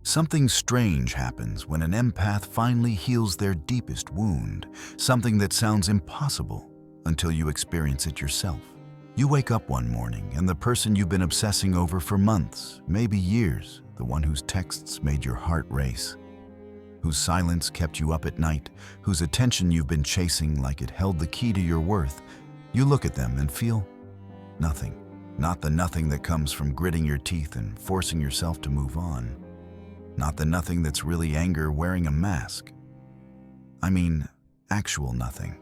Something strange happens when an empath finally heals their deepest wound, something that sounds impossible until you experience it yourself. You wake up one morning and the person you've been obsessing over for months, maybe years, the one whose texts made your heart race, whose silence kept you up at night, whose attention you've been chasing like it held the key to your worth, you look at them and feel nothing. Not the nothing that comes from gritting your teeth and forcing yourself to move on. Not the nothing that's really anger wearing a mask. I mean, actual nothing.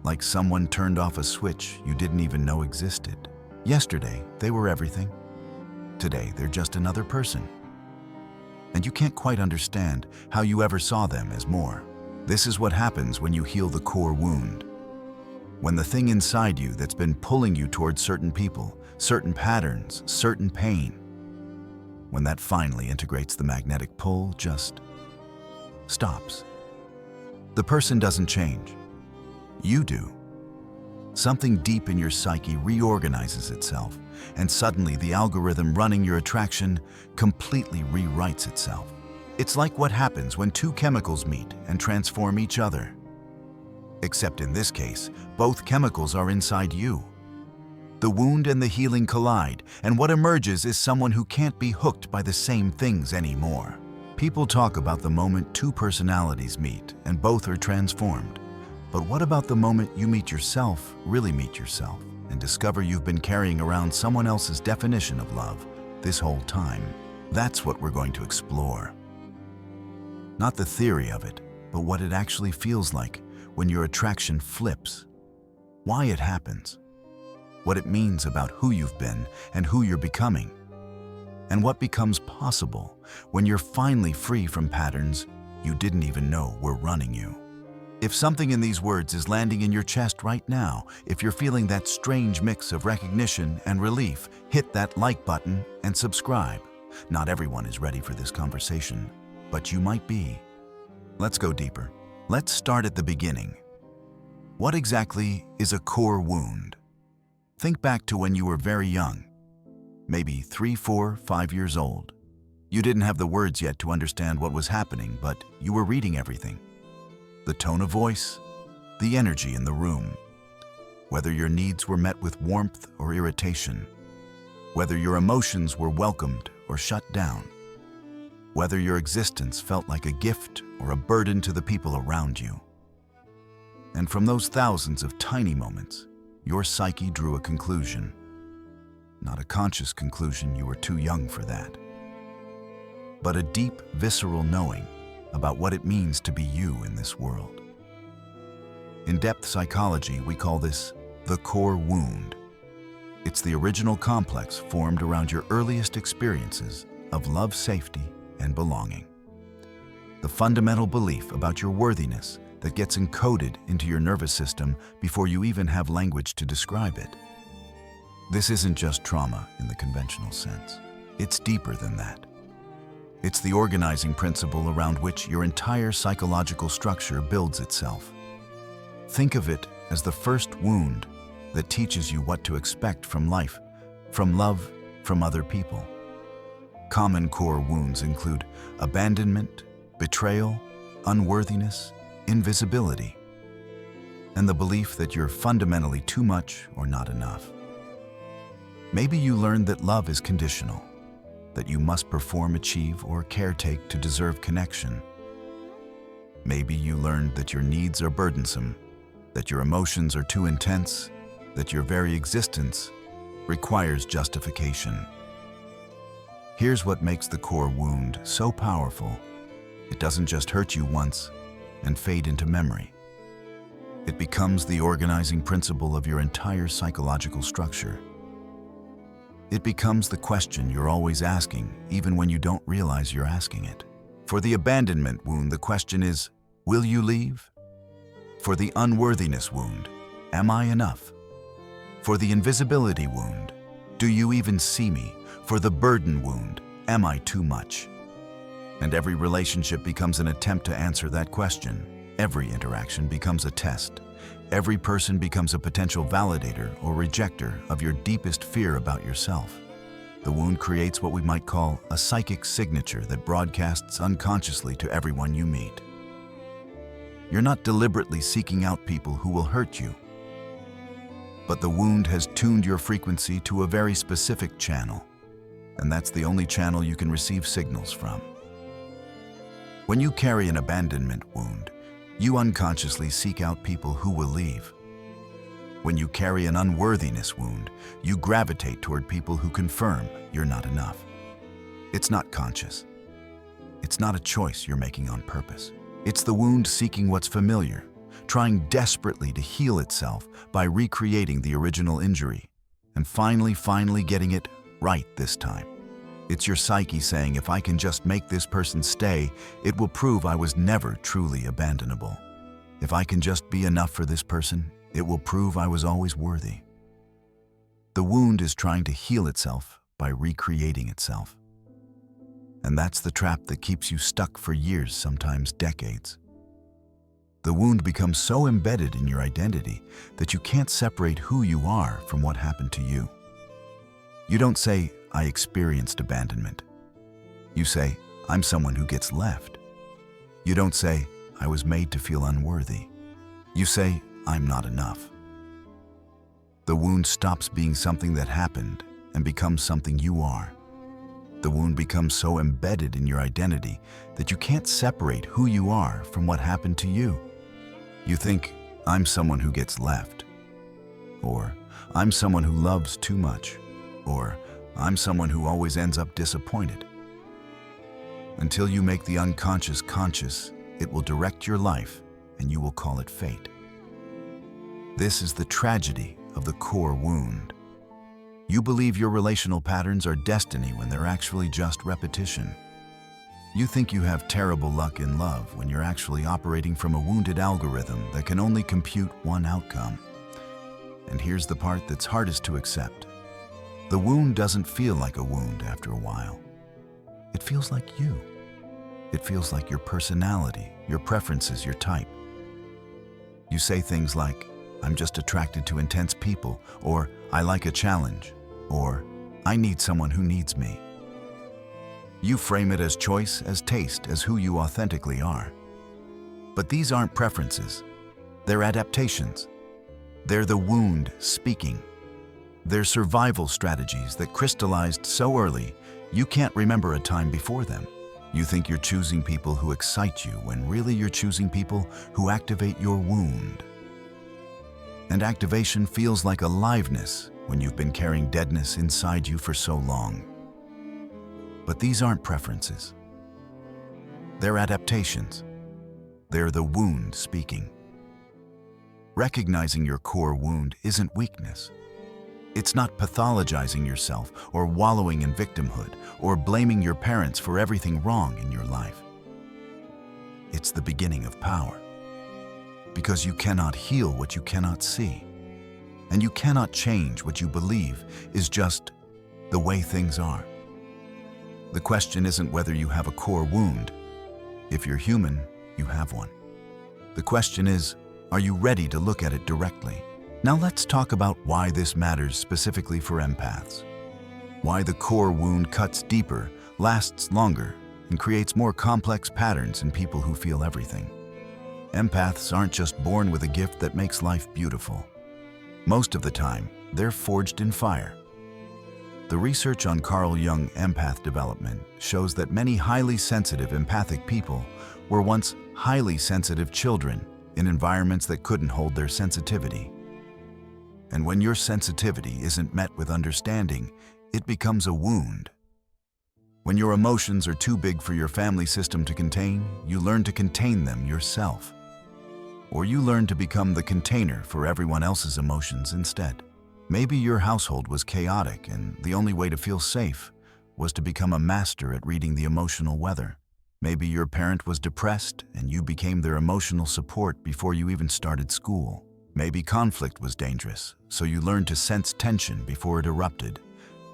Like someone turned off a switch you didn't even know existed. Yesterday, they were everything. Today, they're just another person. And you can't quite understand how you ever saw them as more. This is what happens when you heal the core wound. When the thing inside you that's been pulling you towards certain people, certain patterns, certain pain, when that finally integrates the magnetic pull, just stops. The person doesn't change. You do. Something deep in your psyche reorganizes itself, and suddenly the algorithm running your attraction completely rewrites itself. It's like what happens when two chemicals meet and transform each other. Except in this case, both chemicals are inside you. The wound and the healing collide, and what emerges is someone who can't be hooked by the same things anymore. People talk about the moment two personalities meet and both are transformed. But what about the moment you meet yourself, really meet yourself, and discover you've been carrying around someone else's definition of love this whole time? That's what we're going to explore. Not the theory of it, but what it actually feels like when your attraction flips. Why it happens. What it means about who you've been and who you're becoming. And what becomes possible when you're finally free from patterns you didn't even know were running you. If something in these words is landing in your chest right now, if you're feeling that strange mix of recognition and relief, hit that like button and subscribe. Not everyone is ready for this conversation, but you might be. Let's go deeper. Let's start at the beginning. What exactly is a core wound? Think back to when you were very young, maybe 3, 4, 5 years old. You didn't have the words yet to understand what was happening, but you were reading everything. The tone of voice, the energy in the room, whether your needs were met with warmth or irritation, whether your emotions were welcomed or shut down, whether your existence felt like a gift or a burden to the people around you. And from those thousands of tiny moments, your psyche drew a conclusion. Not a conscious conclusion, you were too young for that, but a deep, visceral knowing about what it means to be you in this world. In depth psychology, we call this the core wound. It's the original complex formed around your earliest experiences of love, safety, and belonging. The fundamental belief about your worthiness that gets encoded into your nervous system before you even have language to describe it. This isn't just trauma in the conventional sense. It's deeper than that. It's the organizing principle around which your entire psychological structure builds itself. Think of it as the first wound that teaches you what to expect from life, from love, from other people. Common core wounds include abandonment, betrayal, unworthiness, invisibility, and the belief that you're fundamentally too much or not enough. Maybe you learned that love is conditional, that you must perform, achieve, or caretake to deserve connection. Maybe you learned that your needs are burdensome, that your emotions are too intense, that your very existence requires justification. Here's what makes the core wound so powerful. It doesn't just hurt you once and fade into memory. It becomes the organizing principle of your entire psychological structure. It becomes the question you're always asking, even when you don't realize you're asking it. For the abandonment wound, the question is, will you leave? For the unworthiness wound, am I enough? For the invisibility wound, do you even see me? For the burden wound, am I too much? And every relationship becomes an attempt to answer that question. Every interaction becomes a test. Every person becomes a potential validator or rejecter of your deepest fear about yourself. The wound creates what we might call a psychic signature that broadcasts unconsciously to everyone you meet. You're not deliberately seeking out people who will hurt you, but the wound has tuned your frequency to a very specific channel, and that's the only channel you can receive signals from. When you carry an abandonment wound, you unconsciously seek out people who will leave. When you carry an unworthiness wound, you gravitate toward people who confirm you're not enough. It's not conscious. It's not a choice you're making on purpose. It's the wound seeking what's familiar, trying desperately to heal itself by recreating the original injury, and finally getting it right this time. It's your psyche saying, if I can just make this person stay, it will prove I was never truly abandonable. If I can just be enough for this person, it will prove I was always worthy. The wound is trying to heal itself by recreating itself. And that's the trap that keeps you stuck for years, sometimes decades. The wound becomes so embedded in your identity that you can't separate who you are from what happened to you. You don't say, I experienced abandonment. You say, I'm someone who gets left. You don't say, I was made to feel unworthy. You say, I'm not enough. The wound stops being something that happened and becomes something you are. The wound becomes so embedded in your identity that you can't separate who you are from what happened to you. You think, I'm someone who gets left, or I'm someone who loves too much, or I'm someone who always ends up disappointed. Until you make the unconscious conscious, it will direct your life and you will call it fate. This is the tragedy of the core wound. You believe your relational patterns are destiny when they're actually just repetition. You think you have terrible luck in love when you're actually operating from a wounded algorithm that can only compute one outcome. And here's the part that's hardest to accept. The wound doesn't feel like a wound after a while. It feels like you. It feels like your personality, your preferences, your type. You say things like, I'm just attracted to intense people, or I like a challenge, or I need someone who needs me. You frame it as choice, as taste, as who you authentically are. But these aren't preferences. They're adaptations. They're the wound speaking. They're survival strategies that crystallized so early, you can't remember a time before them. You think you're choosing people who excite you when really you're choosing people who activate your wound. And activation feels like aliveness when you've been carrying deadness inside you for so long. But these aren't preferences. They're adaptations. They're the wound speaking. Recognizing your core wound isn't weakness. It's not pathologizing yourself or wallowing in victimhood or blaming your parents for everything wrong in your life. It's the beginning of power. Because you cannot heal what you cannot see. And you cannot change what you believe is just the way things are. The question isn't whether you have a core wound. If you're human, you have one. The question is, are you ready to look at it directly? Now let's talk about why this matters specifically for empaths. Why the core wound cuts deeper, lasts longer, and creates more complex patterns in people who feel everything. Empaths aren't just born with a gift that makes life beautiful. Most of the time, they're forged in fire. The research on Carl Jung empath development shows that many highly sensitive empathic people were once highly sensitive children in environments that couldn't hold their sensitivity. And when your sensitivity isn't met with understanding, it becomes a wound. When your emotions are too big for your family system to contain, you learn to contain them yourself. Or you learn to become the container for everyone else's emotions instead. Maybe your household was chaotic and the only way to feel safe was to become a master at reading the emotional weather. Maybe your parent was depressed and you became their emotional support before you even started school. Maybe conflict was dangerous, so you learned to sense tension before it erupted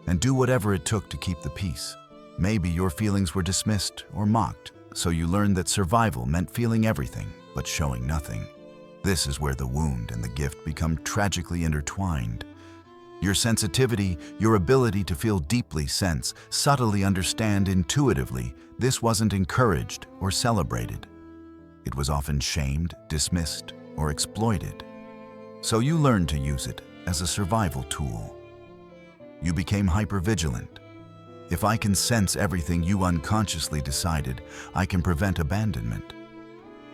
and do whatever it took to keep the peace. Maybe your feelings were dismissed or mocked, so you learned that survival meant feeling everything but showing nothing. This is where the wound and the gift become tragically intertwined. Your sensitivity, your ability to feel deeply, sense, subtly understand intuitively, this wasn't encouraged or celebrated. It was often shamed, dismissed, or exploited. So you learned to use it as a survival tool. You became hypervigilant. If I can sense everything, you unconsciously decided, I can prevent abandonment.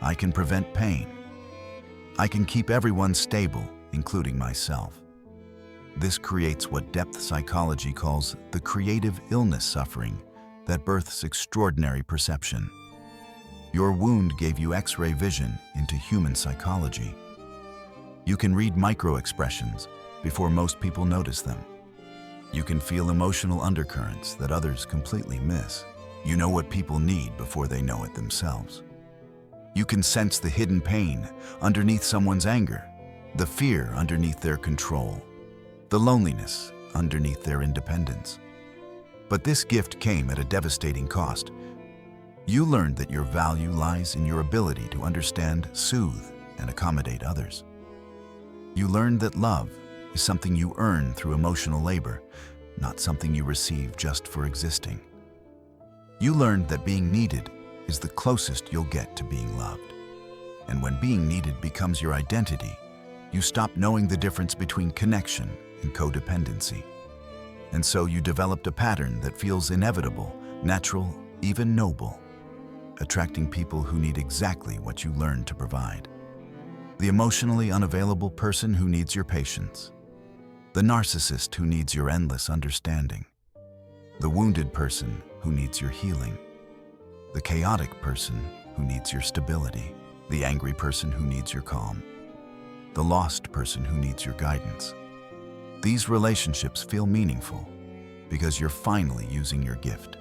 I can prevent pain. I can keep everyone stable, including myself. This creates what depth psychology calls the creative illness suffering that births extraordinary perception. Your wound gave you X-ray vision into human psychology. You can read micro-expressions before most people notice them. You can feel emotional undercurrents that others completely miss. You know what people need before they know it themselves. You can sense the hidden pain underneath someone's anger, the fear underneath their control, the loneliness underneath their independence. But this gift came at a devastating cost. You learned that your value lies in your ability to understand, soothe, and accommodate others. You learned that love is something you earn through emotional labor, not something you receive just for existing. You learned that being needed is the closest you'll get to being loved. And when being needed becomes your identity, you stop knowing the difference between connection and codependency. And so you developed a pattern that feels inevitable, natural, even noble, attracting people who need exactly what you learned to provide. The emotionally unavailable person who needs your patience. The narcissist who needs your endless understanding. The wounded person who needs your healing. The chaotic person who needs your stability. The angry person who needs your calm. The lost person who needs your guidance. These relationships feel meaningful because you're finally using your gift.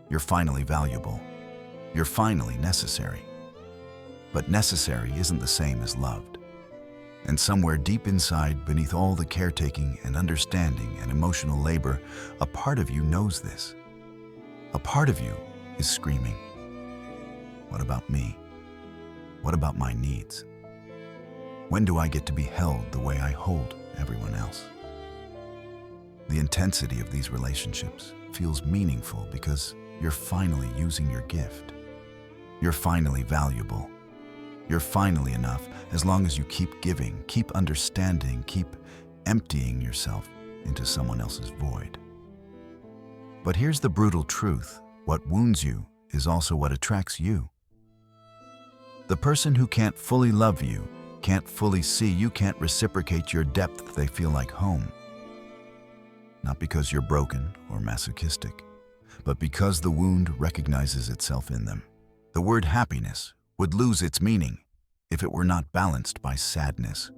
You're finally valuable. You're finally necessary. But necessary isn't the same as loved. And somewhere deep inside, beneath all the caretaking and understanding and emotional labor, a part of you knows this. A part of you is screaming, what about me? What about my needs? When do I get to be held the way I hold everyone else? The intensity of these relationships feels meaningful because you're finally using your gift. You're finally valuable. You're finally enough as long as you keep giving, keep understanding, keep emptying yourself into someone else's void. But here's the brutal truth. What wounds you is also what attracts you. The person who can't fully love you, can't fully see you, can't reciprocate your depth, they feel like home. Not because you're broken or masochistic, but because the wound recognizes itself in them. The word happiness would lose its meaning if it were not balanced by sadness.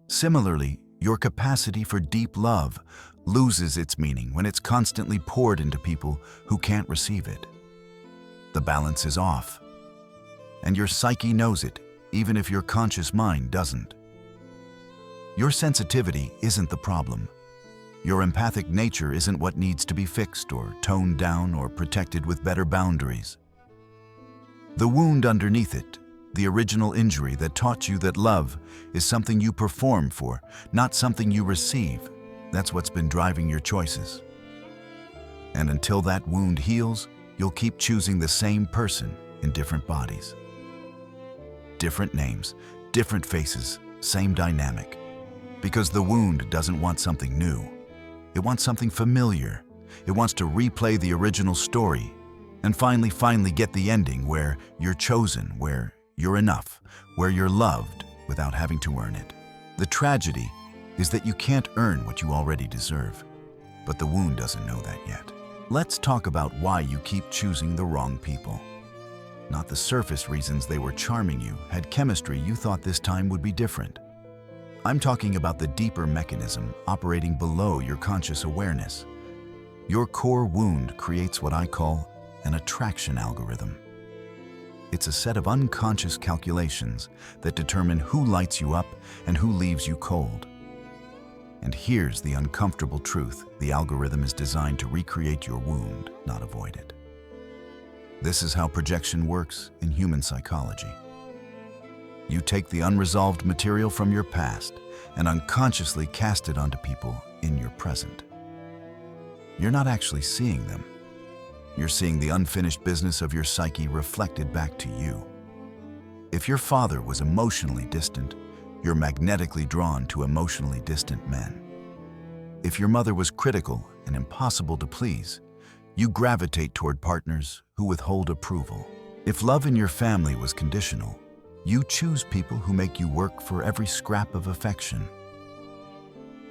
Similarly, your capacity for deep love loses its meaning when it's constantly poured into people who can't receive it. The balance is off, and your psyche knows it, even if your conscious mind doesn't. Your sensitivity isn't the problem. Your empathic nature isn't what needs to be fixed or toned down or protected with better boundaries. The wound underneath it, the original injury that taught you that love is something you perform for, not something you receive, that's what's been driving your choices. And until that wound heals, you'll keep choosing the same person in different bodies. Different names, different faces, same dynamic. Because the wound doesn't want something new. It wants something familiar. It wants to replay the original story and finally get the ending where you're chosen, where you're enough, where you're loved without having to earn it. The tragedy is that you can't earn what you already deserve, but the wound doesn't know that yet. Let's talk about why you keep choosing the wrong people. Not the surface reasons they were charming you, had chemistry you thought this time would be different. I'm talking about the deeper mechanism operating below your conscious awareness. Your core wound creates what I call an attraction algorithm. It's a set of unconscious calculations that determine who lights you up and who leaves you cold. And here's the uncomfortable truth. The algorithm is designed to recreate your wound, not avoid it. This is how projection works in human psychology. You take the unresolved material from your past and unconsciously cast it onto people in your present. You're not actually seeing them. You're seeing the unfinished business of your psyche reflected back to you. If your father was emotionally distant, you're magnetically drawn to emotionally distant men. If your mother was critical and impossible to please, you gravitate toward partners who withhold approval. If love in your family was conditional, you choose people who make you work for every scrap of affection.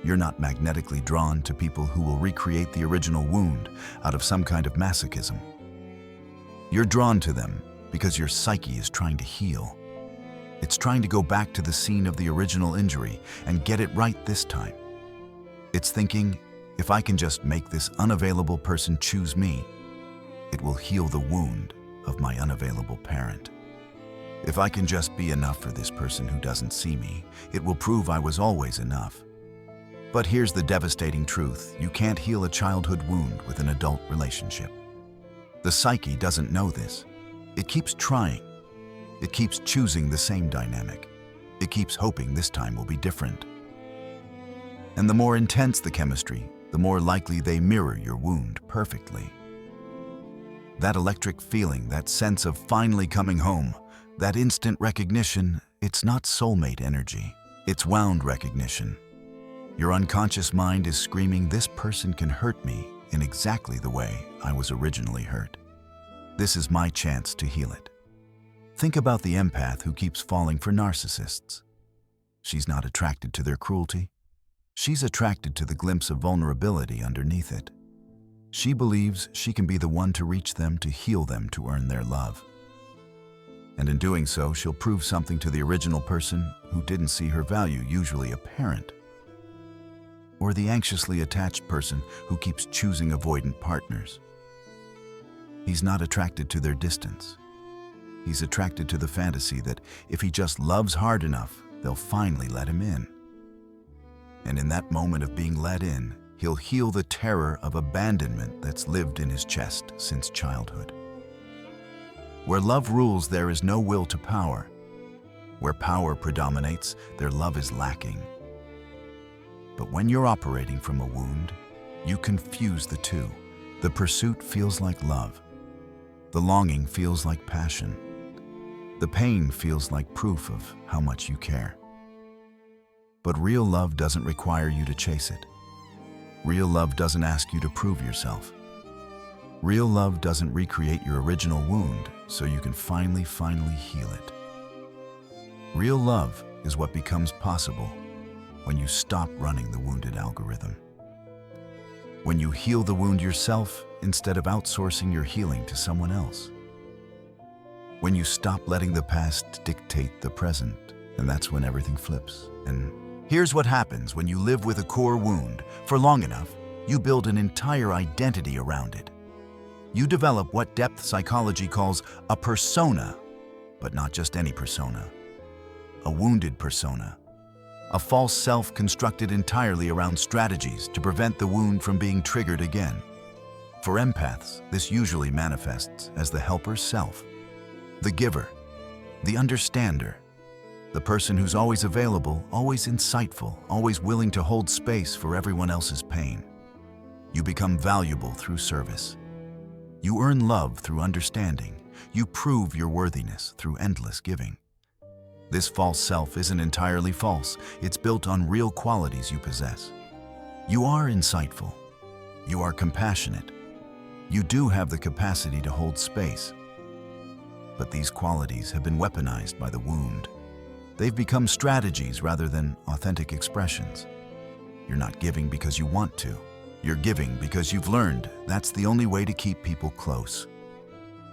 You're not magnetically drawn to people who will recreate the original wound out of some kind of masochism. You're drawn to them because your psyche is trying to heal. It's trying to go back to the scene of the original injury and get it right this time. It's thinking, if I can just make this unavailable person choose me, it will heal the wound of my unavailable parent. If I can just be enough for this person who doesn't see me, it will prove I was always enough. But here's the devastating truth: you can't heal a childhood wound with an adult relationship. The psyche doesn't know this. It keeps trying. It keeps choosing the same dynamic. It keeps hoping this time will be different. And the more intense the chemistry, the more likely they mirror your wound perfectly. That electric feeling, that sense of finally coming home, that instant recognition, it's not soulmate energy. It's wound recognition. Your unconscious mind is screaming, this person can hurt me in exactly the way I was originally hurt. This is my chance to heal it. Think about the empath who keeps falling for narcissists. She's not attracted to their cruelty. She's attracted to the glimpse of vulnerability underneath it. She believes she can be the one to reach them, to heal them, to earn their love. And in doing so, she'll prove something to the original person who didn't see her value, usually a parent. Or the anxiously attached person who keeps choosing avoidant partners. He's not attracted to their distance. He's attracted to the fantasy that if he just loves hard enough, they'll finally let him in. And in that moment of being let in, he'll heal the terror of abandonment that's lived in his chest since childhood. Where love rules, there is no will to power. Where power predominates, their love is lacking. But when you're operating from a wound, you confuse the two. The pursuit feels like love. The longing feels like passion. The pain feels like proof of how much you care. But real love doesn't require you to chase it. Real love doesn't ask you to prove yourself. Real love doesn't recreate your original wound so you can finally heal it. Real love is what becomes possible when you stop running the wounded algorithm. When you heal the wound yourself instead of outsourcing your healing to someone else. When you stop letting the past dictate the present, and that's when everything flips. And here's what happens when you live with a core wound for long enough: you build an entire identity around it. You develop what depth psychology calls a persona, but not just any persona. A wounded persona. A false self constructed entirely around strategies to prevent the wound from being triggered again. For empaths, this usually manifests as the helper self, the giver, the understander, the person who's always available, always insightful, always willing to hold space for everyone else's pain. You become valuable through service. You earn love through understanding. You prove your worthiness through endless giving. This false self isn't entirely false. It's built on real qualities you possess. You are insightful. You are compassionate. You do have the capacity to hold space. But these qualities have been weaponized by the wound. They've become strategies rather than authentic expressions. You're not giving because you want to. You're giving because you've learned that's the only way to keep people close.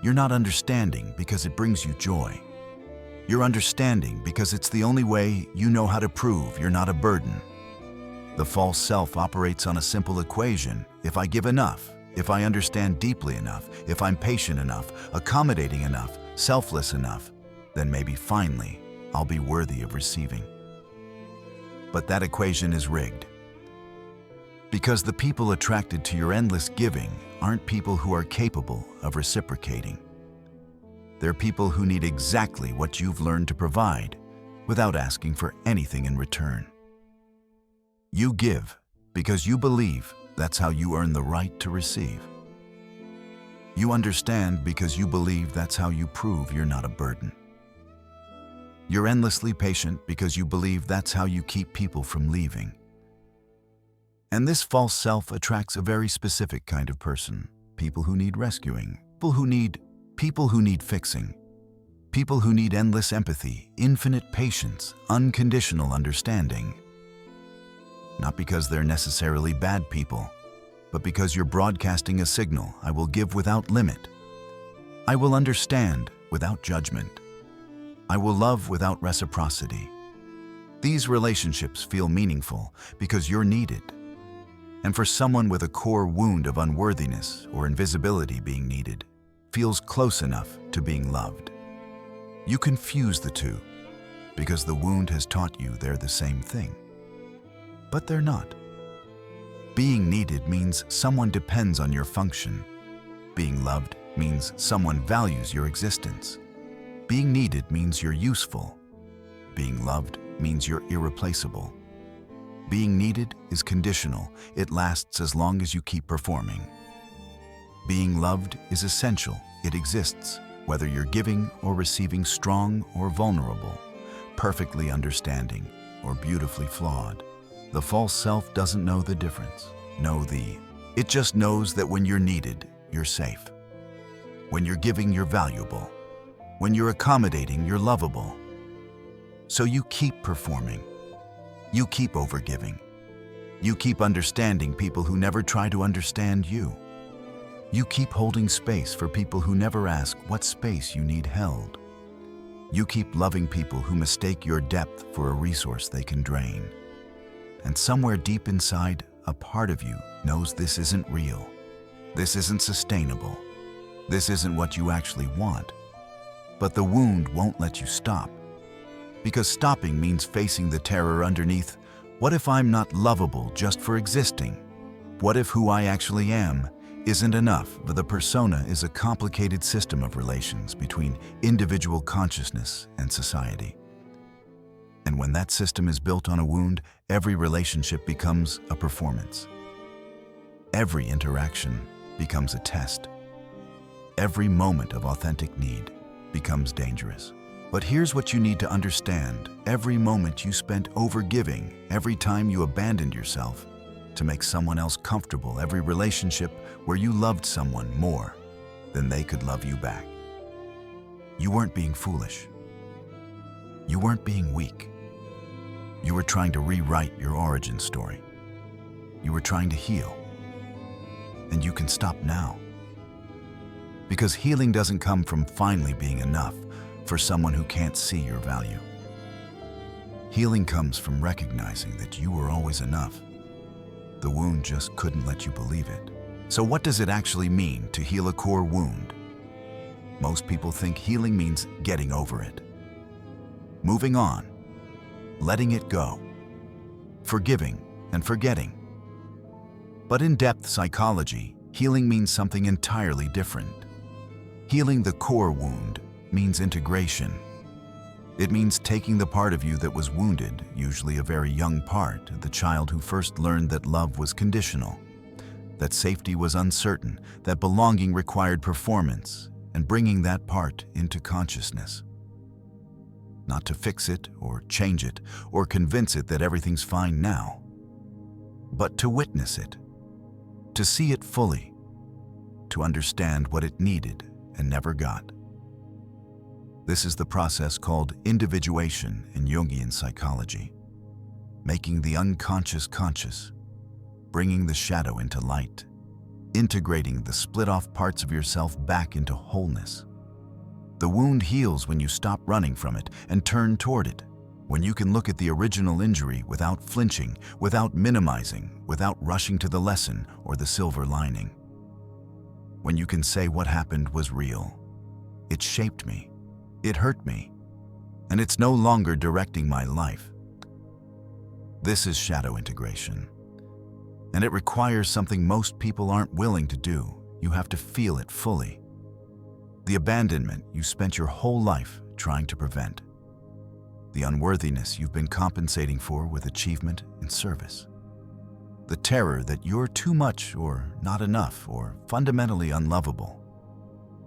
You're not understanding because it brings you joy. You're understanding because it's the only way you know how to prove you're not a burden. The false self operates on a simple equation: if I give enough, if I understand deeply enough, if I'm patient enough, accommodating enough, selfless enough, then maybe finally I'll be worthy of receiving. But that equation is rigged. Because the people attracted to your endless giving aren't people who are capable of reciprocating. They're people who need exactly what you've learned to provide without asking for anything in return. You give because you believe that's how you earn the right to receive. You understand because you believe that's how you prove you're not a burden. You're endlessly patient because you believe that's how you keep people from leaving. And this false self attracts a very specific kind of person. People who need rescuing, people who need fixing, people who need endless empathy, infinite patience, unconditional understanding. Not because they're necessarily bad people, but because you're broadcasting a signal: I will give without limit. I will understand without judgment. I will love without reciprocity. These relationships feel meaningful because you're needed. And for someone with a core wound of unworthiness or invisibility, being needed feels close enough to being loved. You confuse the two because the wound has taught you they're the same thing. But they're not. Being needed means someone depends on your function. Being loved means someone values your existence. Being needed means you're useful. Being loved means you're irreplaceable. Being needed is conditional. It lasts as long as you keep performing. Being loved is essential. It exists, whether you're giving or receiving, strong or vulnerable, perfectly understanding or beautifully flawed. The false self doesn't know the difference. It just knows that when you're needed, you're safe. When you're giving, you're valuable. When you're accommodating, you're lovable. So you keep performing. You keep overgiving. You keep understanding people who never try to understand you. You keep holding space for people who never ask what space you need held. You keep loving people who mistake your depth for a resource they can drain. And somewhere deep inside, a part of you knows this isn't real. This isn't sustainable. This isn't what you actually want. But the wound won't let you stop. Because stopping means facing the terror underneath. What if I'm not lovable just for existing? What if who I actually am isn't enough? But the persona is a complicated system of relations between individual consciousness and society. And when that system is built on a wound, every relationship becomes a performance. Every interaction becomes a test. Every moment of authentic need becomes dangerous. But here's what you need to understand. Every moment you spent overgiving, every time you abandoned yourself to make someone else comfortable, every relationship where you loved someone more than they could love you back, you weren't being foolish. You weren't being weak. You were trying to rewrite your origin story. You were trying to heal. And you can stop now. Because healing doesn't come from finally being enough for someone who can't see your value. Healing comes from recognizing that you were always enough. The wound just couldn't let you believe it. So what does it actually mean to heal a core wound? Most people think healing means getting over it, moving on, letting it go, forgiving and forgetting. But in-depth psychology, healing means something entirely different. Healing the core wound means integration. It means taking the part of you that was wounded, usually a very young part, the child who first learned that love was conditional, that safety was uncertain, that belonging required performance, and bringing that part into consciousness. Not to fix it or change it or convince it that everything's fine now, but to witness it, to see it fully, to understand what it needed and never got. This is the process called individuation in Jungian psychology, making the unconscious conscious, bringing the shadow into light, integrating the split-off parts of yourself back into wholeness. The wound heals when you stop running from it and turn toward it, when you can look at the original injury without flinching, without minimizing, without rushing to the lesson or the silver lining. When you can say what happened was real. It shaped me. It hurt me. And it's no longer directing my life. This is shadow integration. And it requires something most people aren't willing to do. You have to feel it fully. The abandonment you spent your whole life trying to prevent. The unworthiness you've been compensating for with achievement and service. the terror that you're too much or not enough or fundamentally unlovable.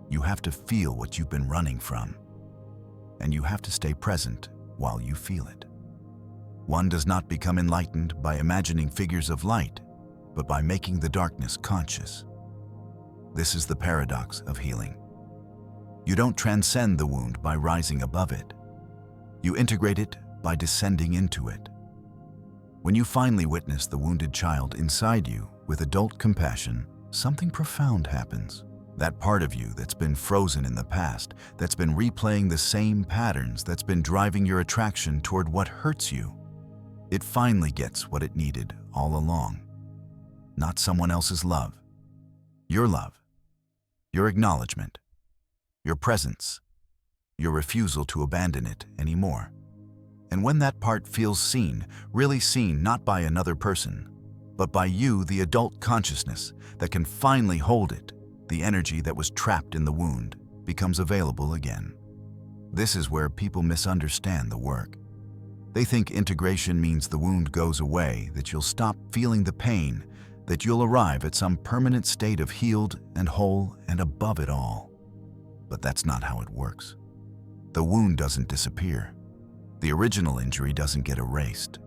You have to feel what you've been running from, and you have to stay present while you feel it. One does not become enlightened by imagining figures of light, but by making the darkness conscious. This is the paradox of healing. You don't transcend the wound by rising above it. You integrate it by descending into it. When you finally witness the wounded child inside you with adult compassion, something profound happens. That part of you that's been frozen in the past, that's been replaying the same patterns, that's been driving your attraction toward what hurts you, it finally gets what it needed all along. Not someone else's love. Your love. Your acknowledgement. Your presence. Your refusal to abandon it anymore. And when that part feels seen, really seen not by another person, but by you, the adult consciousness that can finally hold it, the energy that was trapped in the wound becomes available again. This is where people misunderstand the work. They think integration means the wound goes away, that you'll stop feeling the pain, that you'll arrive at some permanent state of healed and whole and above it all. But that's not how it works. The wound doesn't disappear. The original injury doesn't get erased.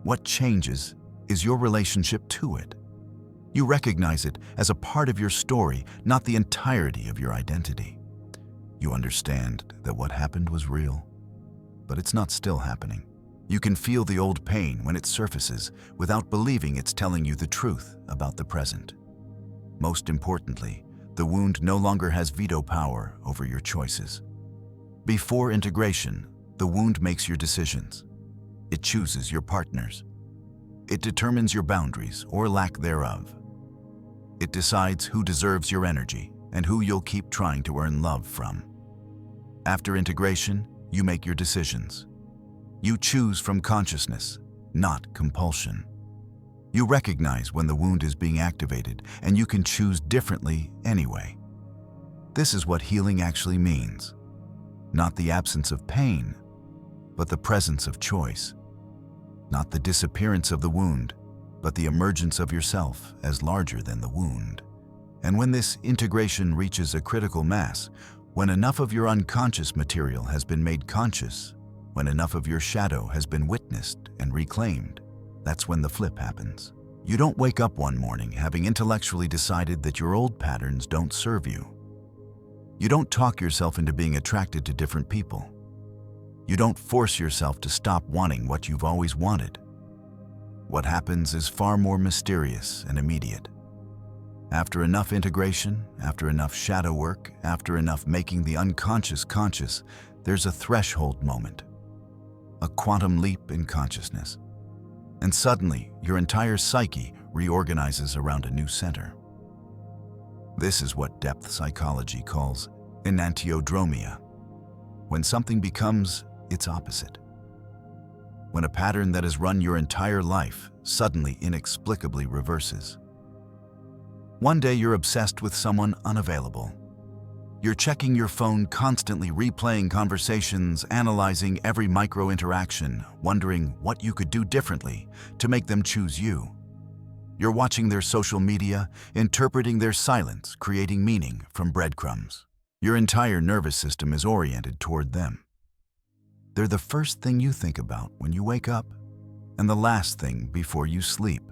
What changes is your relationship to it. You recognize it as a part of your story, not the entirety of your identity. You understand that what happened was real, but it's not still happening. You can feel the old pain when it surfaces without believing it's telling you the truth about the present. Most importantly, the wound no longer has veto power over your choices. Before integration, the wound makes your decisions. It chooses your partners. It determines your boundaries or lack thereof. It decides who deserves your energy and who you'll keep trying to earn love from. After integration, you make your decisions. You choose from consciousness, not compulsion. You recognize when the wound is being activated, and you can choose differently anyway. This is what healing actually means. Not the absence of pain, but the presence of choice. Not the disappearance of the wound, but the emergence of yourself as larger than the wound. And when this integration reaches a critical mass, when enough of your unconscious material has been made conscious, when enough of your shadow has been witnessed and reclaimed, that's when the flip happens. You don't wake up one morning having intellectually decided that your old patterns don't serve you. You don't talk yourself into being attracted to different people. You don't force yourself to stop wanting what you've always wanted. What happens is far more mysterious and immediate. After enough integration, after enough shadow work, after enough making the unconscious conscious, there's a threshold moment, a quantum leap in consciousness. And suddenly, your entire psyche reorganizes around a new center. This is what depth psychology calls enantiodromia, when something becomes its opposite. When a pattern that has run your entire life suddenly inexplicably reverses. One day you're obsessed with someone unavailable. You're checking your phone, constantly replaying conversations, analyzing every micro-interaction, wondering what you could do differently to make them choose you. You're watching their social media, interpreting their silence, creating meaning from breadcrumbs. Your entire nervous system is oriented toward them. They're the first thing you think about when you wake up, and the last thing before you sleep.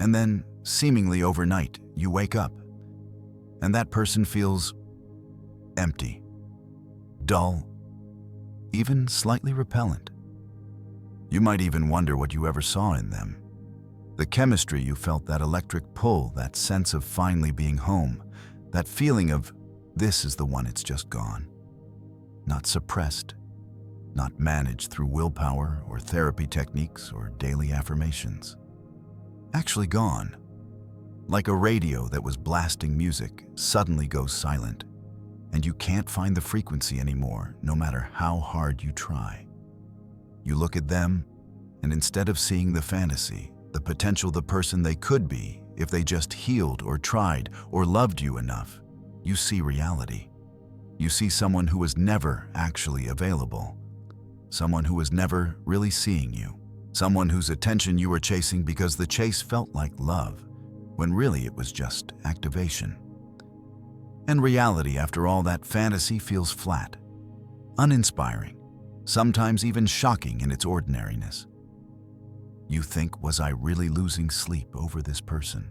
And then, seemingly overnight, you wake up, and that person feels empty, dull, even slightly repellent. You might even wonder what you ever saw in them. The chemistry you felt, that electric pull, that sense of finally being home, that feeling of this is the one, it's just gone. Not suppressed, not managed through willpower or therapy techniques or daily affirmations. Actually gone. Like a radio that was blasting music suddenly goes silent, and you can't find the frequency anymore, no matter how hard you try. You look at them, and instead of seeing the fantasy, the potential, the person they could be if they just healed or tried or loved you enough, you see reality. You see someone who was never actually available, someone who was never really seeing you. Someone whose attention you were chasing because the chase felt like love, when really it was just activation. And reality, after all that fantasy, feels flat, uninspiring, sometimes even shocking in its ordinariness. You think, was I really losing sleep over this person?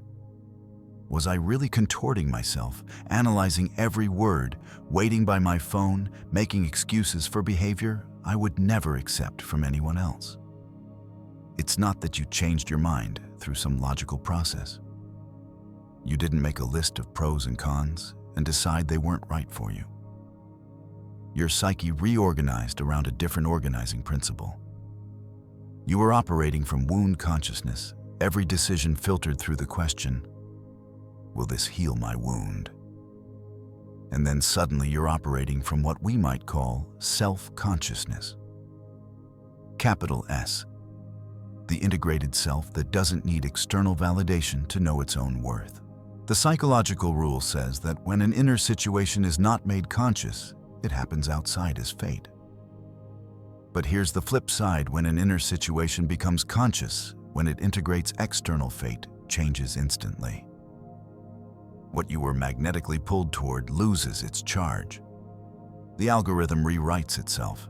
Was I really contorting myself, analyzing every word, waiting by my phone, making excuses for behavior I would never accept from anyone else? It's not that you changed your mind through some logical process. You didn't make a list of pros and cons and decide they weren't right for you. Your psyche reorganized around a different organizing principle. You were operating from wound consciousness, every decision filtered through the question, will this heal my wound? And then suddenly you're operating from what we might call self-consciousness. Capital S. The integrated self that doesn't need external validation to know its own worth. The psychological rule says that when an inner situation is not made conscious, it happens outside as fate. But here's the flip side: when an inner situation becomes conscious, when it integrates external fate, changes instantly. What you were magnetically pulled toward loses its charge. The algorithm rewrites itself.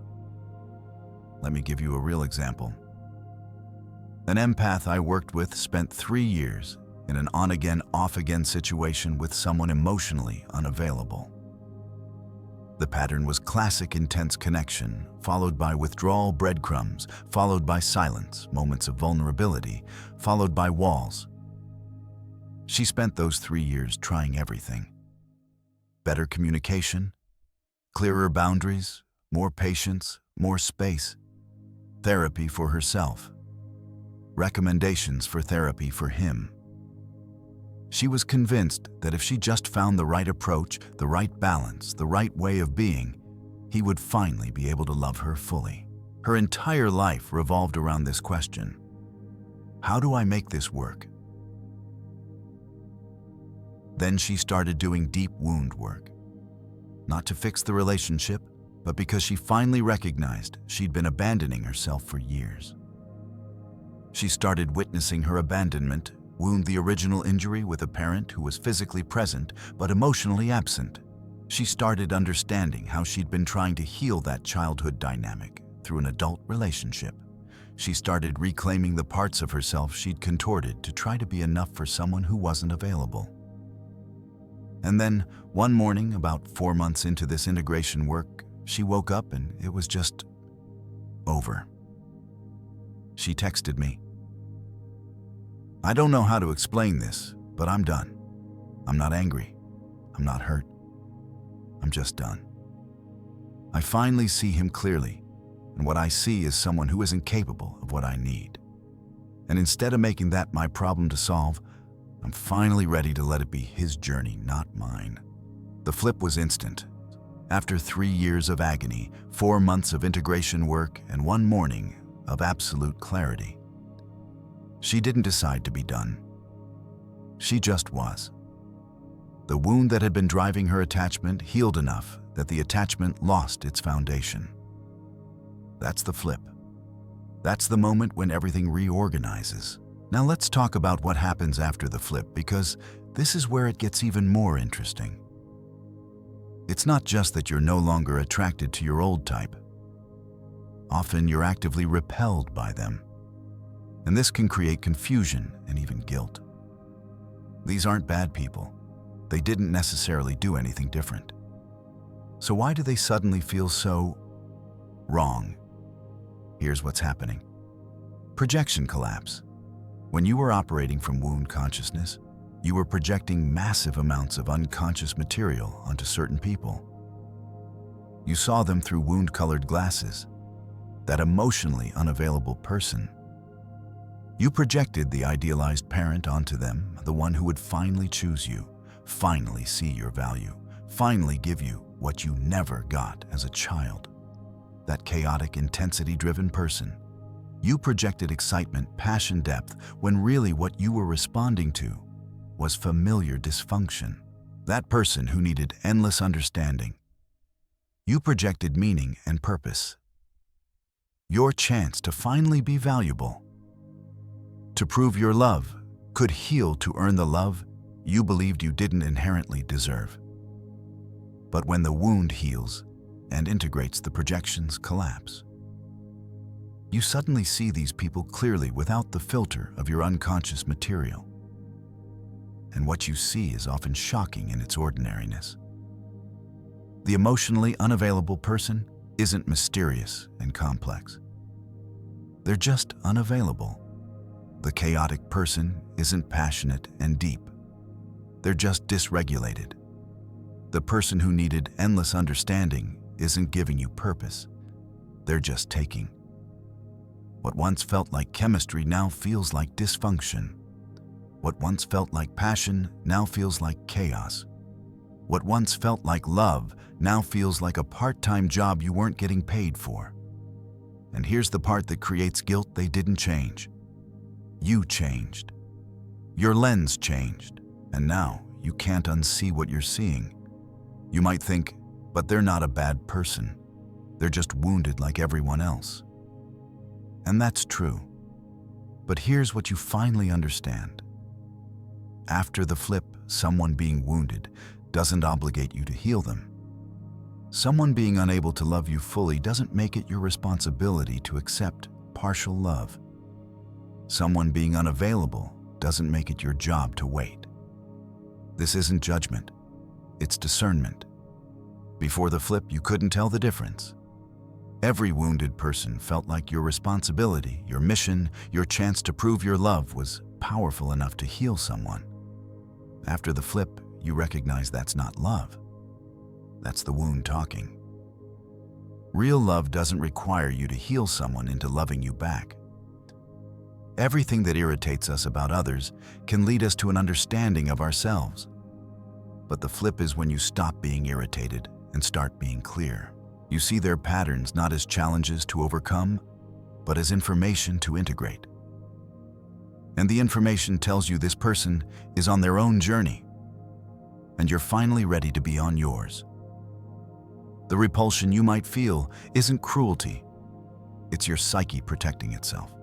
Let me give you a real example. An empath I worked with spent 3 years in an on-again, off-again situation with someone emotionally unavailable. The pattern was classic intense connection, followed by withdrawal breadcrumbs, followed by silence, moments of vulnerability, followed by walls. She spent those 3 years trying everything. Better communication, clearer boundaries, more patience, more space, therapy for herself, recommendations for therapy for him. She was convinced that if she just found the right approach, the right balance, the right way of being, he would finally be able to love her fully. Her entire life revolved around this question: how do I make this work? Then she started doing deep wound work. Not to fix the relationship, but because she finally recognized she'd been abandoning herself for years. She started witnessing her abandonment wound the original injury with a parent who was physically present but emotionally absent. She started understanding how she'd been trying to heal that childhood dynamic through an adult relationship. She started reclaiming the parts of herself she'd contorted to try to be enough for someone who wasn't available. And then, one morning, about 4 months into this integration work, she woke up and it was just over. She texted me, "I don't know how to explain this, but I'm done. I'm not angry. I'm not hurt. I'm just done. I finally see him clearly, and what I see is someone who isn't capable of what I need. And instead of making that my problem to solve, I'm finally ready to let it be his journey, not mine." The flip was instant. After 3 years of agony, 4 months of integration work, and 1 morning of absolute clarity, she didn't decide to be done. She just was. The wound that had been driving her attachment healed enough that the attachment lost its foundation. That's the flip. That's the moment when everything reorganizes. Now let's talk about what happens after the flip, because this is where it gets even more interesting. It's not just that you're no longer attracted to your old type. Often you're actively repelled by them. And this can create confusion and even guilt. These aren't bad people. They didn't necessarily do anything different. So why do they suddenly feel so wrong? Here's what's happening. Projection collapse. When you were operating from wound consciousness, you were projecting massive amounts of unconscious material onto certain people. You saw them through wound-colored glasses, that emotionally unavailable person. You projected the idealized parent onto them, the one who would finally choose you, finally see your value, finally give you what you never got as a child. That chaotic, intensity-driven person. You projected excitement, passion, depth, when really what you were responding to was familiar dysfunction. That person who needed endless understanding. You projected meaning and purpose. your chance to finally be valuable. To prove your love could heal to earn the love you believed you didn't inherently deserve. But when the wound heals and integrates, the projections collapse. You suddenly see these people clearly without the filter of your unconscious material. And what you see is often shocking in its ordinariness. The emotionally unavailable person isn't mysterious and complex. They're just unavailable. The chaotic person isn't passionate and deep. They're just dysregulated. The person who needed endless understanding isn't giving you purpose. They're just taking. What once felt like chemistry now feels like dysfunction. What once felt like passion now feels like chaos. What once felt like love now feels like a part-time job you weren't getting paid for. And here's the part that creates guilt: they didn't change. You changed. Your lens changed, and now you can't unsee what you're seeing. You might think, but they're not a bad person. They're just wounded like everyone else. And that's true. But here's what you finally understand. After the flip, someone being wounded doesn't obligate you to heal them. Someone being unable to love you fully doesn't make it your responsibility to accept partial love. Someone being unavailable doesn't make it your job to wait. This isn't judgment, it's discernment. Before the flip, you couldn't tell the difference. Every wounded person felt like your responsibility, your mission, your chance to prove your love was powerful enough to heal someone. After the flip, you recognize that's not love. That's the wound talking. Real love doesn't require you to heal someone into loving you back. Everything that irritates us about others can lead us to an understanding of ourselves. But the flip is when you stop being irritated and start being clear. You see their patterns not as challenges to overcome, but as information to integrate. And the information tells you this person is on their own journey, and you're finally ready to be on yours. The repulsion you might feel isn't cruelty. It's your psyche protecting itself.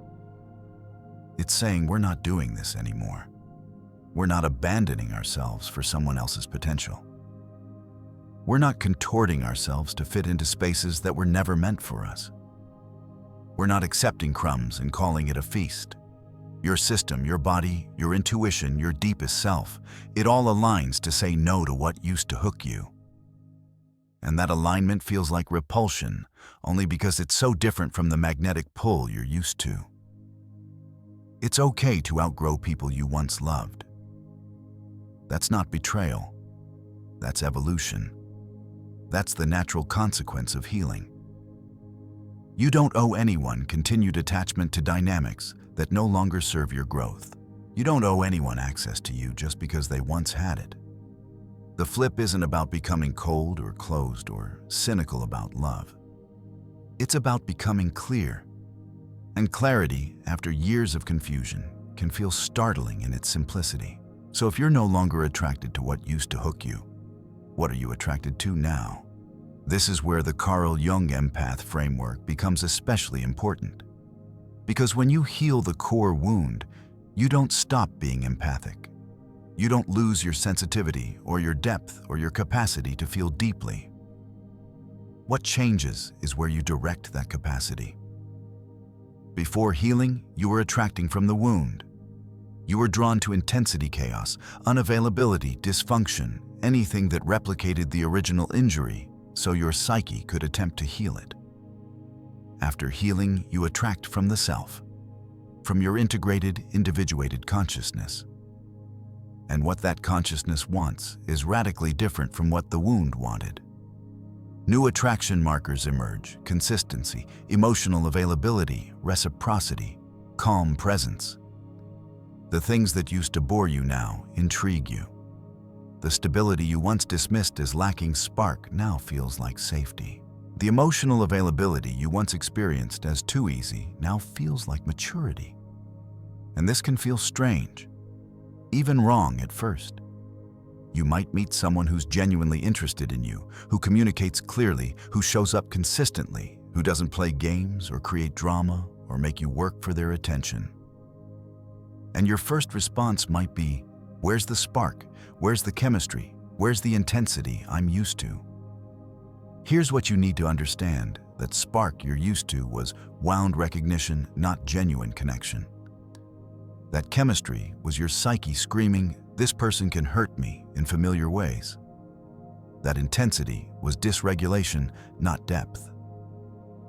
It's saying, we're not doing this anymore. We're not abandoning ourselves for someone else's potential. We're not contorting ourselves to fit into spaces that were never meant for us. We're not accepting crumbs and calling it a feast. Your system, your body, your intuition, your deepest self, it all aligns to say no to what used to hook you. And that alignment feels like repulsion, only because it's so different from the magnetic pull you're used to. It's okay to outgrow people you once loved. That's not betrayal. That's evolution. That's the natural consequence of healing. You don't owe anyone continued attachment to dynamics that no longer serve your growth. You don't owe anyone access to you just because they once had it. The flip isn't about becoming cold or closed or cynical about love. It's about becoming clear. And clarity, after years of confusion, can feel startling in its simplicity. So if you're no longer attracted to what used to hook you, what are you attracted to now? This is where the Carl Jung empath framework becomes especially important. Because when you heal the core wound, you don't stop being empathic. You don't lose your sensitivity or your depth or your capacity to feel deeply. What changes is where you direct that capacity. Before healing, you were attracting from the wound. You were drawn to intensity, chaos, unavailability, dysfunction, anything that replicated the original injury, so your psyche could attempt to heal it. After healing, you attract from the self, from your integrated, individuated consciousness. And what that consciousness wants is radically different from what the wound wanted. New attraction markers emerge: consistency, emotional availability, reciprocity, calm presence. The things that used to bore you now intrigue you. The stability you once dismissed as lacking spark now feels like safety. The emotional availability you once experienced as too easy now feels like maturity. And this can feel strange, even wrong at first. You might meet someone who's genuinely interested in you, who communicates clearly, who shows up consistently, who doesn't play games or create drama or make you work for their attention. And your first response might be, where's the spark? Where's the chemistry? Where's the intensity I'm used to? Here's what you need to understand. That spark you're used to was wound recognition, not genuine connection. That chemistry was your psyche screaming, this person can hurt me, in familiar ways. That intensity was dysregulation, not depth.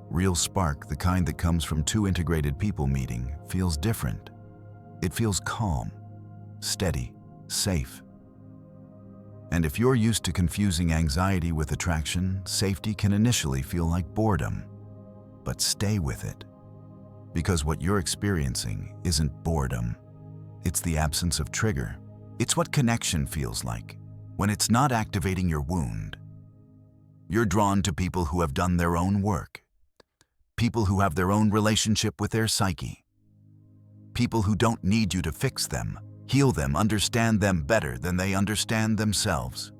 Real spark, the kind that comes from two integrated people meeting, feels different. It feels calm, steady, safe. And if you're used to confusing anxiety with attraction, safety can initially feel like boredom. But stay with it. Because what you're experiencing isn't boredom. It's the absence of trigger. It's what connection feels like when it's not activating your wound. You're drawn to people who have done their own work. People who have their own relationship with their psyche. People who don't need you to fix them, heal them, understand them better than they understand themselves.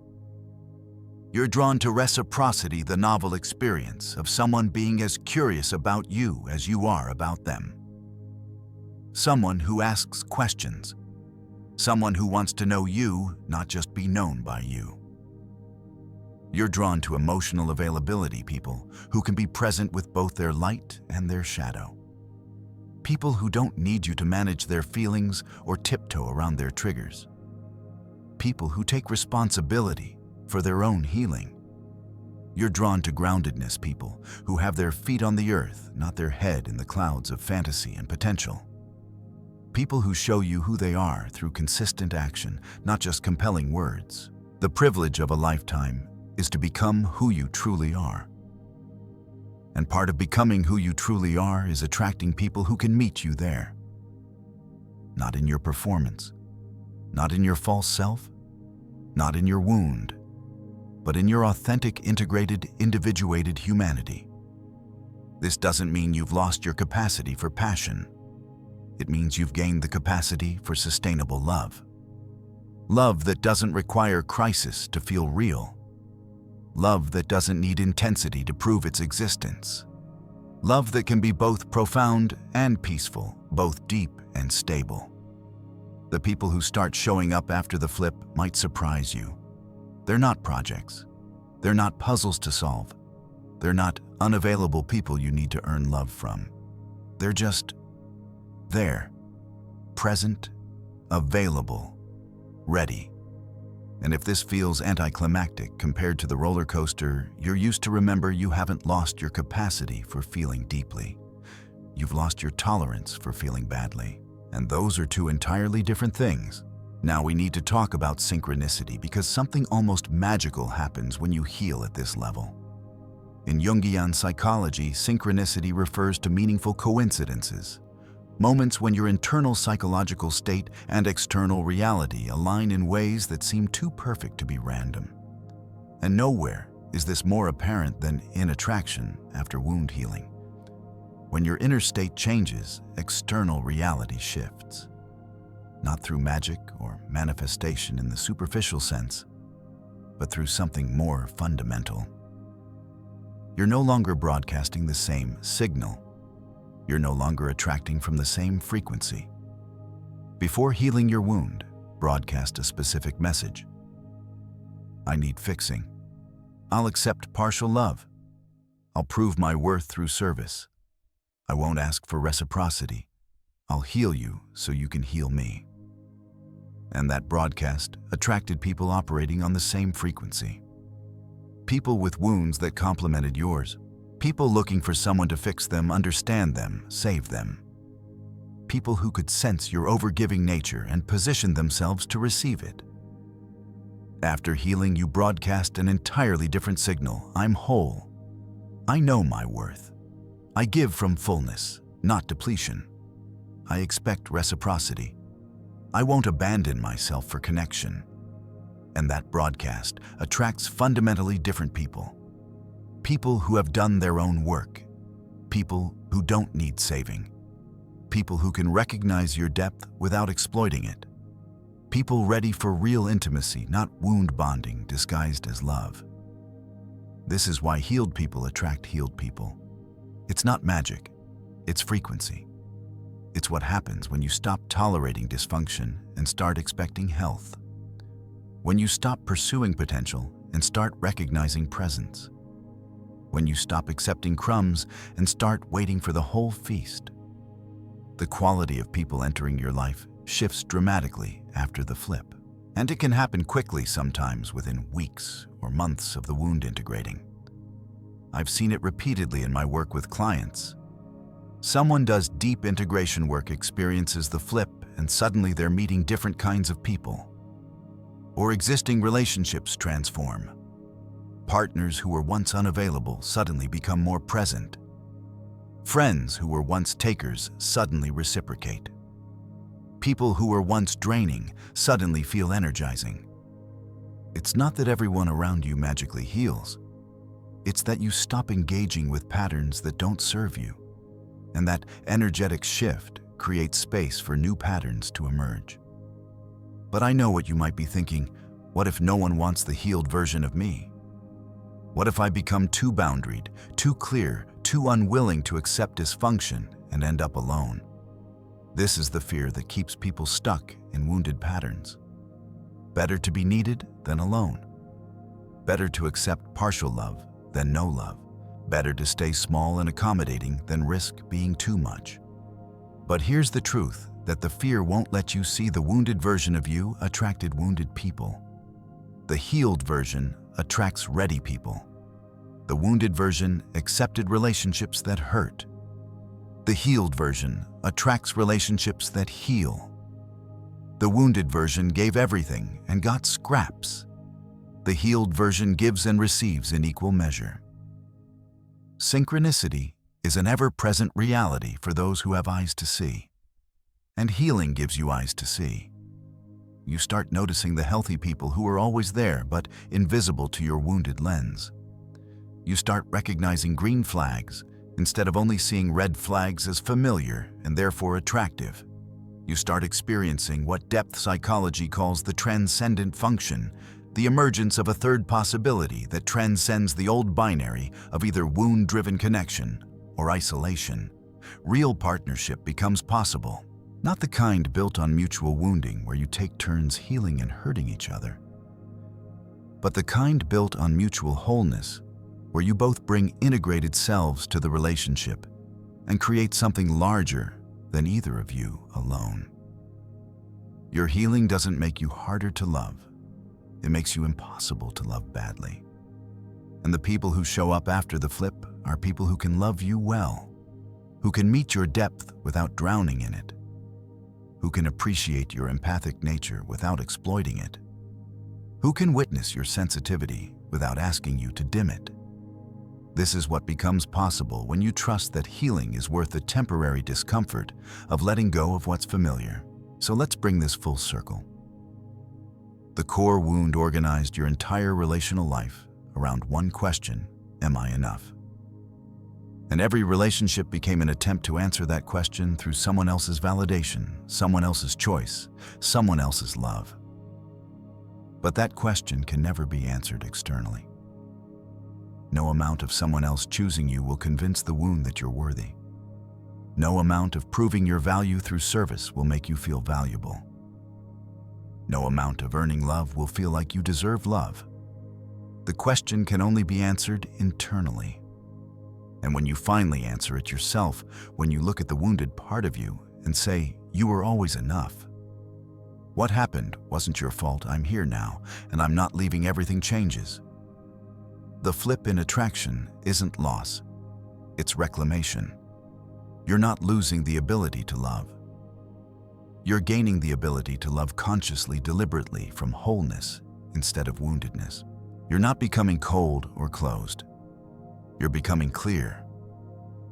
You're drawn to reciprocity, the novel experience of someone being as curious about you as you are about them. Someone who asks questions. Someone who wants to know you, not just be known by you. You're drawn to emotional availability people who can be present with both their light and their shadow. People who don't need you to manage their feelings or tiptoe around their triggers. People who take responsibility for their own healing. You're drawn to groundedness people who have their feet on the earth, not their head in the clouds of fantasy and potential. People who show you who they are through consistent action, not just compelling words. The privilege of a lifetime is to become who you truly are. And part of becoming who you truly are is attracting people who can meet you there. Not in your performance, not in your false self, not in your wound, but in your authentic, integrated, individuated humanity. This doesn't mean you've lost your capacity for passion. It means you've gained the capacity for sustainable love. Love that doesn't require crisis to feel real. Love that doesn't need intensity to prove its existence. Love that can be both profound and peaceful, both deep and stable. The people who start showing up after the flip might surprise you. They're not projects. They're not puzzles to solve. They're not unavailable people you need to earn love from. They're just there, present, available, ready. And if this feels anticlimactic compared to the roller coaster, you're used to remember you haven't lost your capacity for feeling deeply. You've lost your tolerance for feeling badly. And those are two entirely different things. Now we need to talk about synchronicity because something almost magical happens when you heal at this level. In Jungian psychology, synchronicity refers to meaningful coincidences. Moments when your internal psychological state and external reality align in ways that seem too perfect to be random. And nowhere is this more apparent than in attraction after wound healing. When your inner state changes, external reality shifts. Not through magic or manifestation in the superficial sense, but through something more fundamental. You're no longer broadcasting the same signal. You're no longer attracting from the same frequency. Before healing your wound, broadcast a specific message. I need fixing. I'll accept partial love. I'll prove my worth through service. I won't ask for reciprocity. I'll heal you so you can heal me. And that broadcast attracted people operating on the same frequency. People with wounds that complemented yours. People looking for someone to fix them, understand them, save them. People who could sense your overgiving nature and position themselves to receive it. After healing, you broadcast an entirely different signal. I'm whole. I know my worth. I give from fullness, not depletion. I expect reciprocity. I won't abandon myself for connection. And that broadcast attracts fundamentally different people. People who have done their own work. People who don't need saving. People who can recognize your depth without exploiting it. People ready for real intimacy, not wound bonding disguised as love. This is why healed people attract healed people. It's not magic, it's frequency. It's what happens when you stop tolerating dysfunction and start expecting health. When you stop pursuing potential and start recognizing presence. When you stop accepting crumbs and start waiting for the whole feast. The quality of people entering your life shifts dramatically after the flip. And it can happen quickly sometimes within weeks or months of the wound integrating. I've seen it repeatedly in my work with clients. Someone does deep integration work, experiences the flip, and suddenly they're meeting different kinds of people. Or existing relationships transform. Partners who were once unavailable suddenly become more present. Friends who were once takers suddenly reciprocate. People who were once draining suddenly feel energizing. It's not that everyone around you magically heals. It's that you stop engaging with patterns that don't serve you. And that energetic shift creates space for new patterns to emerge. But I know what you might be thinking. What if no one wants the healed version of me? What if I become too boundaried, too clear, too unwilling to accept dysfunction and end up alone? This is the fear that keeps people stuck in wounded patterns. Better to be needed than alone. Better to accept partial love than no love. Better to stay small and accommodating than risk being too much. But here's the truth, that the fear won't let you see the wounded version of you attracted wounded people. The healed version attracts ready people. The wounded version accepted relationships that hurt. The healed version attracts relationships that heal. The wounded version gave everything and got scraps. The healed version gives and receives in equal measure. Synchronicity is an ever-present reality for those who have eyes to see. And healing gives you eyes to see. You start noticing the healthy people who are always there but invisible to your wounded lens. You start recognizing green flags instead of only seeing red flags as familiar and therefore attractive. You start experiencing what depth psychology calls the transcendent function, the emergence of a third possibility that transcends the old binary of either wound-driven connection or isolation. Real partnership becomes possible, not the kind built on mutual wounding where you take turns healing and hurting each other, but the kind built on mutual wholeness, where you both bring integrated selves to the relationship and create something larger than either of you alone. Your healing doesn't make you harder to love. It makes you impossible to love badly. And the people who show up after the flip are people who can love you well, who can meet your depth without drowning in it, who can appreciate your empathic nature without exploiting it, who can witness your sensitivity without asking you to dim it. This is what becomes possible when you trust that healing is worth the temporary discomfort of letting go of what's familiar. So let's bring this full circle. The core wound organized your entire relational life around one question: am I enough? And every relationship became an attempt to answer that question through someone else's validation, someone else's choice, someone else's love. But that question can never be answered externally. No amount of someone else choosing you will convince the wound that you're worthy. No amount of proving your value through service will make you feel valuable. No amount of earning love will feel like you deserve love. The question can only be answered internally. And when you finally answer it yourself, when you look at the wounded part of you and say, you were always enough. What happened wasn't your fault. I'm here now, and I'm not leaving. Everything changes. The flip in attraction isn't loss, it's reclamation. You're not losing the ability to love. You're gaining the ability to love consciously, deliberately, from wholeness instead of woundedness. You're not becoming cold or closed. You're becoming clear.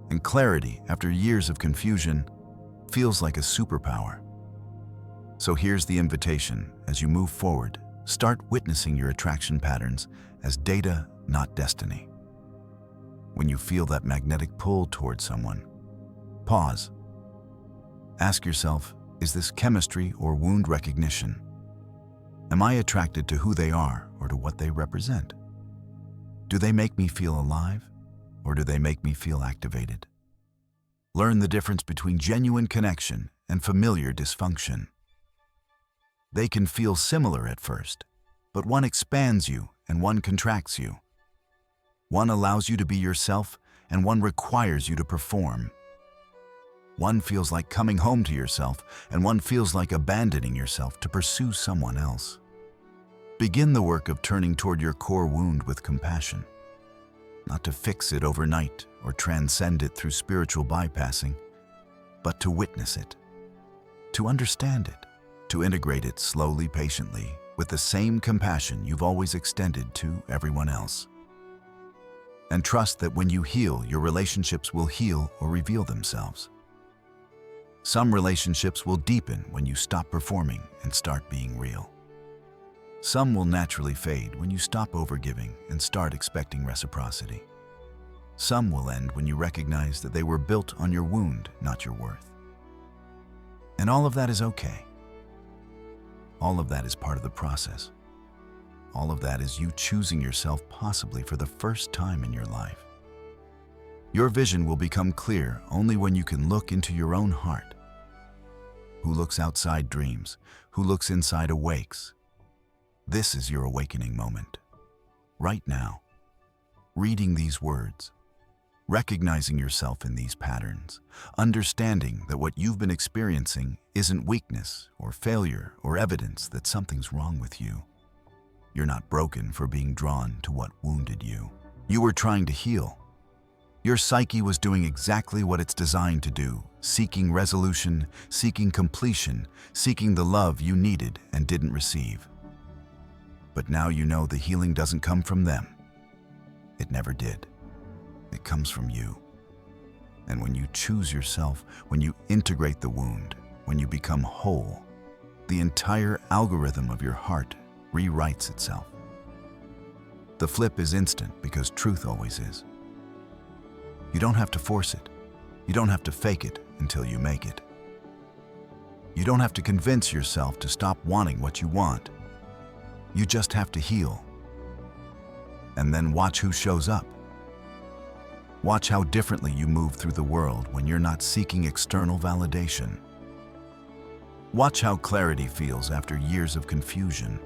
And clarity, after years of confusion, feels like a superpower. So here's the invitation. As you move forward, start witnessing your attraction patterns as data, not destiny. When you feel that magnetic pull towards someone, pause. Ask yourself, is this chemistry or wound recognition? Am I attracted to who they are or to what they represent? Do they make me feel alive? or do they make me feel activated? Learn the difference between genuine connection and familiar dysfunction. They can feel similar at first, but one expands you and one contracts you. One allows you to be yourself, and one requires you to perform. One feels like coming home to yourself, and one feels like abandoning yourself to pursue someone else. Begin the work of turning toward your core wound with compassion. Not to fix it overnight or transcend it through spiritual bypassing, but to witness it, to understand it, to integrate it slowly, patiently, with the same compassion you've always extended to everyone else. And trust that when you heal, your relationships will heal or reveal themselves. Some relationships will deepen when you stop performing and start being real. Some will naturally fade when you stop overgiving and start expecting reciprocity. Some will end when you recognize that they were built on your wound, not your worth. And all of that is okay. All of that is part of the process. All of that is you choosing yourself possibly for the first time in your life. Your vision will become clear only when you can look into your own heart. Who looks outside dreams, who looks inside awakes. This is your awakening moment. Right now, reading these words, recognizing yourself in these patterns, understanding that what you've been experiencing isn't weakness or failure or evidence that something's wrong with you. You're not broken for being drawn to what wounded you. You were trying to heal. Your psyche was doing exactly what it's designed to do, seeking resolution, seeking completion, seeking the love you needed and didn't receive. But now you know the healing doesn't come from them. It never did. It comes from you. And when you choose yourself, when you integrate the wound, when you become whole, the entire algorithm of your heart rewrites itself. The flip is instant because truth always is. You don't have to force it. You don't have to fake it until you make it. You don't have to convince yourself to stop wanting what you want. You just have to heal. And then watch who shows up. Watch how differently you move through the world when you're not seeking external validation. Watch how clarity feels after years of confusion.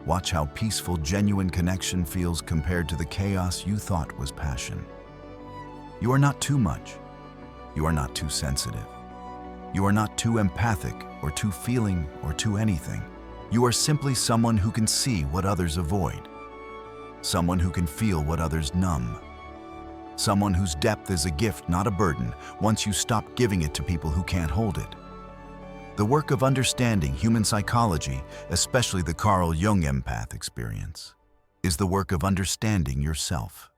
Watch how peaceful, genuine connection feels compared to the chaos you thought was passion. You are not too much. You are not too sensitive. You are not too empathic or too feeling or too anything. You are simply someone who can see what others avoid. Someone who can feel what others numb. Someone whose depth is a gift, not a burden, once you stop giving it to people who can't hold it. The work of understanding human psychology, especially the Carl Jung empath experience, is the work of understanding yourself.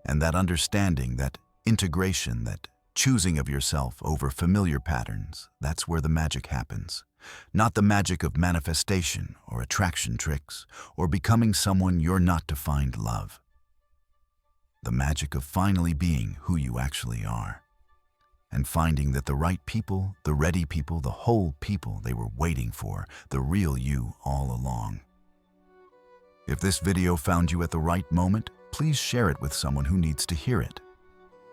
And that understanding, that integration, that choosing of yourself over familiar patterns, that's where the magic happens. Not the magic of manifestation or attraction tricks or becoming someone you're not to find love. The magic of finally being who you actually are and finding that the right people, the ready people, the whole people they were waiting for, the real you all along. If this video found you at the right moment, please share it with someone who needs to hear it.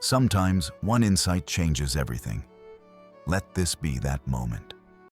Sometimes one insight changes everything. Let this be that moment.